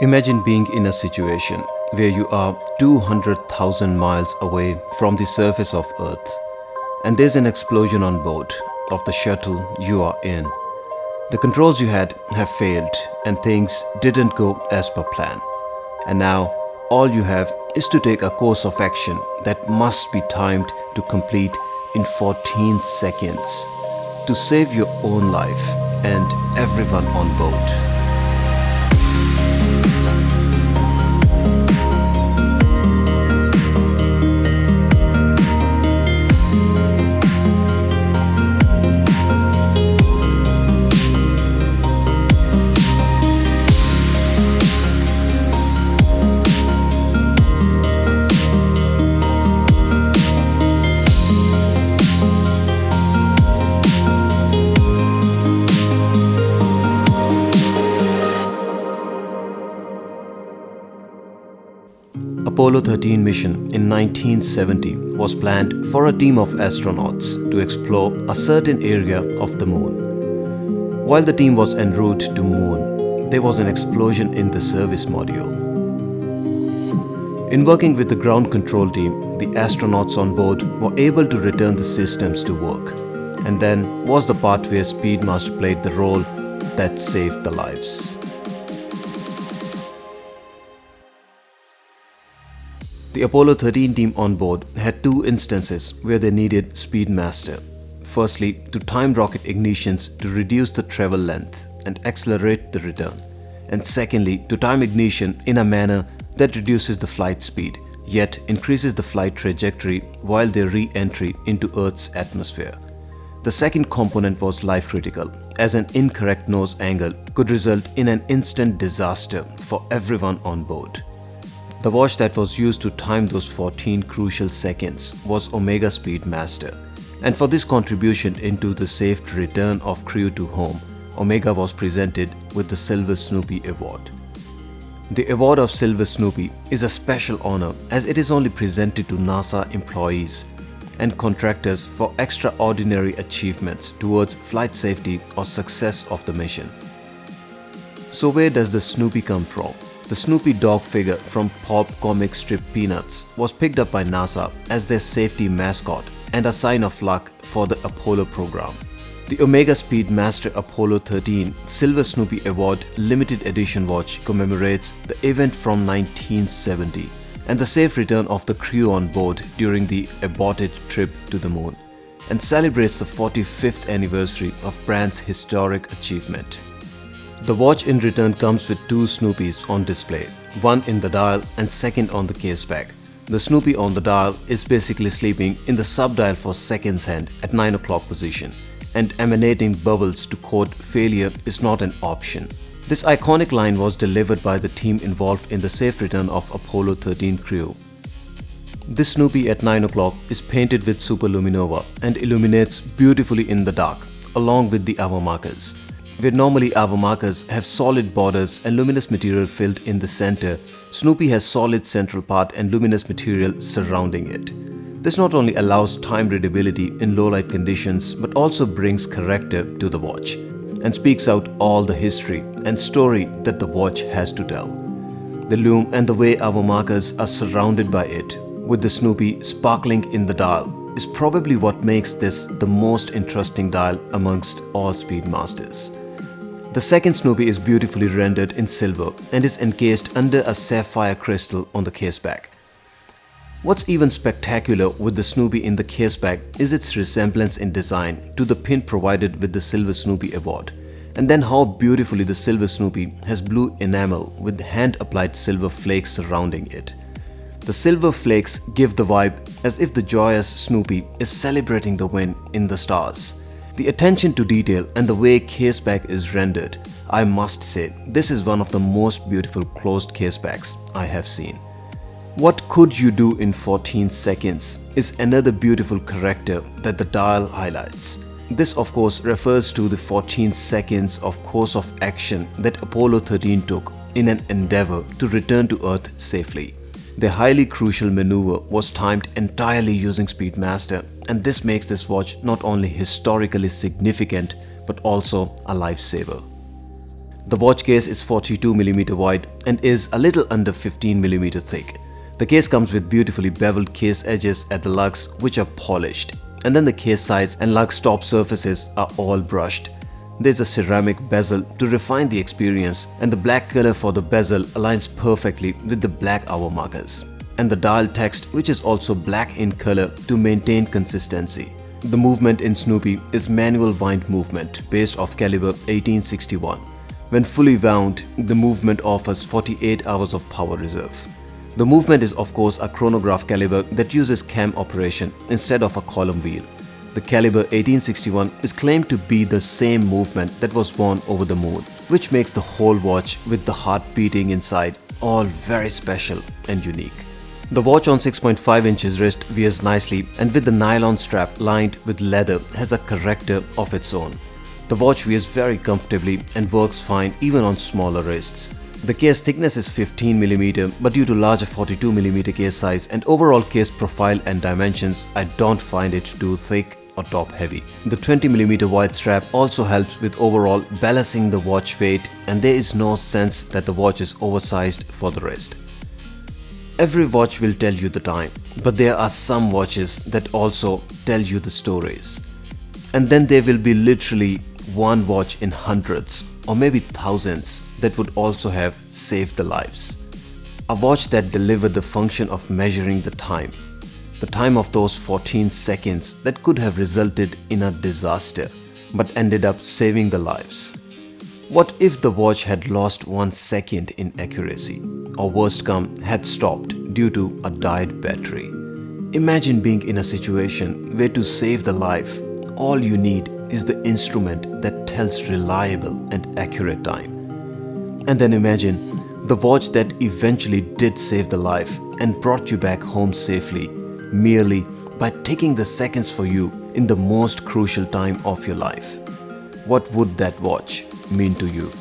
Imagine being in a situation where you are 200,000 miles away from the surface of Earth and there's an explosion on board of the shuttle you are in. The controls you had have failed and things didn't go as per plan. And now all you have is to take a course of action that must be timed to complete in 14 seconds to save your own life and everyone on board. Apollo 13 mission in 1970 was planned for a team of astronauts to explore a certain area of the moon. While the team was en route to moon, there was an explosion in the service module. In working with the ground control team, the astronauts on board were able to return the systems to work. And then was the part where Speedmaster played the role that saved the lives. The Apollo 13 team on board had two instances where they needed Speedmaster. Firstly, to time rocket ignitions to reduce the travel length and accelerate the return. And secondly, to time ignition in a manner that reduces the flight speed, yet increases the flight trajectory while their re-entry into Earth's atmosphere. The second component was life critical, as an incorrect nose angle could result in an instant disaster for everyone on board. The watch that was used to time those 14 crucial seconds was Omega Speedmaster, and for this contribution into the safe return of crew to home, Omega was presented with the Silver Snoopy Award. The award of Silver Snoopy is a special honor as it is only presented to NASA employees and contractors for extraordinary achievements towards flight safety or success of the mission. So where does the Snoopy come from? The Snoopy dog figure from pop comic strip Peanuts was picked up by NASA as their safety mascot and a sign of luck for the Apollo program. The Omega Speedmaster Apollo 13 Silver Snoopy Award limited edition watch commemorates the event from 1970 and the safe return of the crew on board during the aborted trip to the moon, and celebrates the 45th anniversary of brand's historic achievement. The watch in return comes with two Snoopies on display, one in the dial and second on the case back. The Snoopy on the dial is basically sleeping in the sub-dial for seconds hand at 9 o'clock position, and emanating bubbles to code failure is not an option. This iconic line was delivered by the team involved in the safe return of Apollo 13 crew. This Snoopy at 9 o'clock is painted with superluminova and illuminates beautifully in the dark, along with the hour markers. Where normally hour markers have solid borders and luminous material filled in the center, Snoopy has solid central part and luminous material surrounding it. This not only allows time readability in low light conditions but also brings character to the watch and speaks out all the history and story that the watch has to tell. The lume and the way hour markers are surrounded by it, with the Snoopy sparkling in the dial, is probably what makes this the most interesting dial amongst all Speedmasters. The second Snoopy is beautifully rendered in silver and is encased under a sapphire crystal on the case back. What's even spectacular with the Snoopy in the case back is its resemblance in design to the pin provided with the Silver Snoopy Award, and then how beautifully the Silver Snoopy has blue enamel with hand-applied silver flakes surrounding it. The silver flakes give the vibe as if the joyous Snoopy is celebrating the win in the stars. The attention to detail and the way caseback is rendered, I must say, this is one of the most beautiful closed casebacks I have seen. What could you do in 14 seconds is another beautiful character that the dial highlights. This of course refers to the 14 seconds of course of action that Apollo 13 took in an endeavor to return to Earth safely. The highly crucial maneuver was timed entirely using Speedmaster, and this makes this watch not only historically significant but also a lifesaver. The watch case is 42mm wide and is a little under 15mm thick. The case comes with beautifully beveled case edges at the lugs, which are polished, and then the case sides and lugs top surfaces are all brushed. There's a ceramic bezel to refine the experience, and the black color for the bezel aligns perfectly with the black hour markers, and the dial text, which is also black in color to maintain consistency. The movement in Snoopy is manual wind movement based off caliber 1861. When fully wound, the movement offers 48 hours of power reserve. The movement is of course a chronograph caliber that uses cam operation instead of a column wheel. The caliber 1861 is claimed to be the same movement that was worn over the moon, which makes the whole watch with the heart beating inside all very special and unique. The watch on 6.5 inches wrist wears nicely, and with the nylon strap lined with leather has a character of its own. The watch wears very comfortably and works fine even on smaller wrists. The case thickness is 15mm, but due to larger 42mm case size and overall case profile and dimensions, I don't find it too thick or top heavy. The 20mm wide strap also helps with overall balancing the watch weight, and there is no sense that the watch is oversized for the wrist. Every watch will tell you the time, but there are some watches that also tell you the stories. And then there will be literally one watch in hundreds or maybe thousands that would also have saved the lives. A watch that delivered the function of measuring the time of those 14 seconds that could have resulted in a disaster but ended up saving the lives. What if the watch had lost 1 second in accuracy, or worst come, had stopped due to a died battery? Imagine being in a situation where to save the life, all you need is the instrument that tells reliable and accurate time. And then imagine the watch that eventually did save the life and brought you back home safely, merely by taking the seconds for you in the most crucial time of your life. What would that watch mean to you?